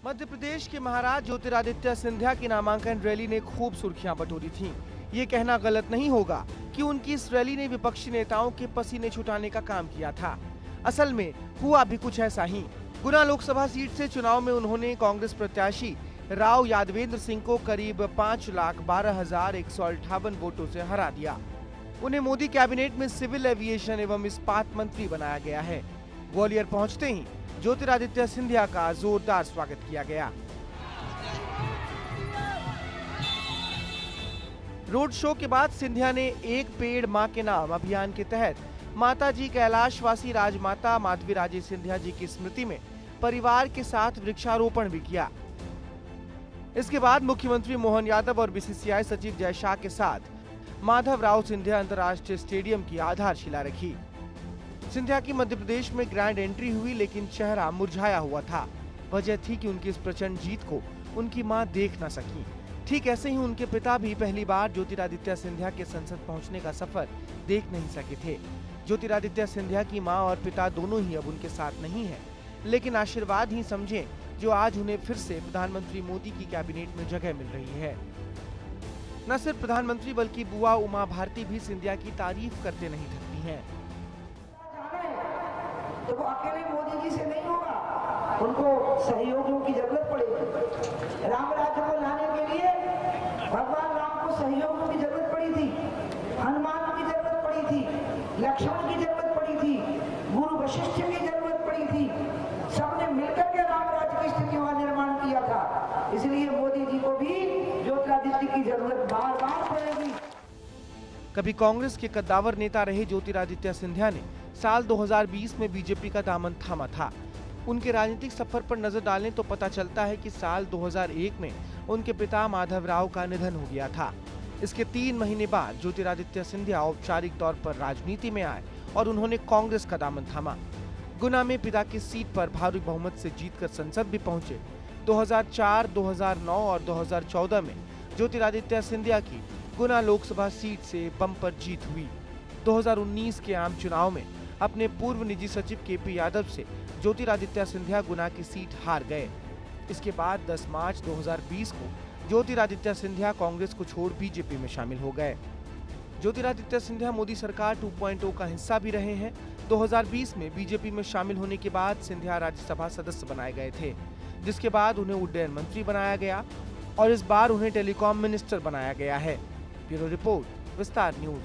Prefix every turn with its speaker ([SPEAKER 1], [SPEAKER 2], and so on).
[SPEAKER 1] मध्य प्रदेश के महाराज ज्योतिरादित्य सिंधिया की नामांकन रैली ने खूब सुर्खियां बटोरी थीं। ये कहना गलत नहीं होगा कि उनकी इस रैली ने विपक्षी नेताओं के पसीने छुटाने का काम किया था। असल में हुआ भी कुछ ऐसा ही। गुना लोकसभा सीट से चुनाव में उन्होंने कांग्रेस प्रत्याशी राव यादवेंद्र सिंह को करीब 5,12,158 वोटों से हरा दिया। उन्हें मोदी कैबिनेट में सिविल एविएशन एवं इस्पात मंत्री बनाया गया है। ग्वालियर पहुंचते ही ज्योतिरादित्य सिंधिया का जोरदार स्वागत किया गया। रोड शो के बाद सिंधिया ने एक पेड़ मां के नाम अभियान के तहत माताजी कैलाशवासी राजमाता माधवी राजे सिंधिया जी की स्मृति में परिवार के साथ वृक्षारोपण भी किया। इसके बाद मुख्यमंत्री मोहन यादव और बीसीसीआई सचिव जय शाह के साथ माधव राव सिंधिया अंतर्राष्ट्रीय स्टेडियम की आधारशिला रखी। सिंधिया की मध्य प्रदेश में ग्रैंड एंट्री हुई, लेकिन चेहरा मुरझाया हुआ था। वजह थी कि उनकी इस प्रचंड जीत को उनकी मां देख न सकी। ठीक ऐसे ही उनके पिता भी पहली बार ज्योतिरादित्य सिंधिया के संसद पहुंचने का सफर देख नहीं सके थे। ज्योतिरादित्य सिंधिया की मां और पिता दोनों ही अब उनके साथ नहीं है, लेकिन आशीर्वाद ही समझें जो आज उन्हें फिर से प्रधानमंत्री मोदी की कैबिनेट में जगह मिल रही है। न सिर्फ प्रधानमंत्री बल्कि बुआ उमा भारती भी सिंधिया की तारीफ करते नहीं थकती हैं।
[SPEAKER 2] तो वो अकेले मोदी जी से नहीं होगा, उनको सहयोगियों की जरूरत पड़ेगी। राम राज्य को लाने के लिए भगवान राम को सहयोगियों की जरूरत पड़ी थी, हनुमान की जरूरत पड़ी थी, लक्ष्मण की जरूरत पड़ी थी, गुरु वशिष्ठ की जरूरत पड़ी थी। सबने मिलकर के राम राज्य की स्थिति का निर्माण किया था। इसलिए मोदी जी को भी ज्योतिरादित्य की जरूरत बार बार पड़ेगी।
[SPEAKER 1] कभी कांग्रेस के कद्दावर नेता रहे ज्योतिरादित्य सिंधिया ने साल 2020 में बीजेपी का दामन थामा था। उनके राजनीतिक सफर पर नजर डालें तो पता चलता है कि साल 2001 में उनके पिता माधव राव का निधन हो गया था। इसके 3 महीने बाद ज्योतिरादित्य सिंधिया औपचारिक तौर पर राजनीति में आए और उन्होंने कांग्रेस का दामन थामा। गुना में पिता की सीट पर भारी बहुमत से जीतकर संसद भी पहुंचे। 2004, 2009 और 2014 में ज्योतिरादित्य सिंधिया की गुना लोकसभा सीट से बम्पर जीत हुई। 2019 के आम चुनाव में अपने पूर्व निजी सचिव केपी यादव से ज्योतिरादित्य सिंधिया गुना की सीट हार गए। इसके बाद 10 मार्च 2020 को ज्योतिरादित्य सिंधिया कांग्रेस को छोड़ बीजेपी में शामिल हो गए। ज्योतिरादित्य सिंधिया मोदी सरकार 2.0 का हिस्सा भी रहे हैं। 2020 में बीजेपी में शामिल होने के बाद सिंधिया राज्यसभा सदस्य बनाए गए थे, जिसके बाद उन्हें उड्डयन मंत्री बनाया गया और इस बार उन्हें टेलीकॉम मिनिस्टर बनाया गया है। ब्यूरो रिपोर्ट, विस्तार न्यूज।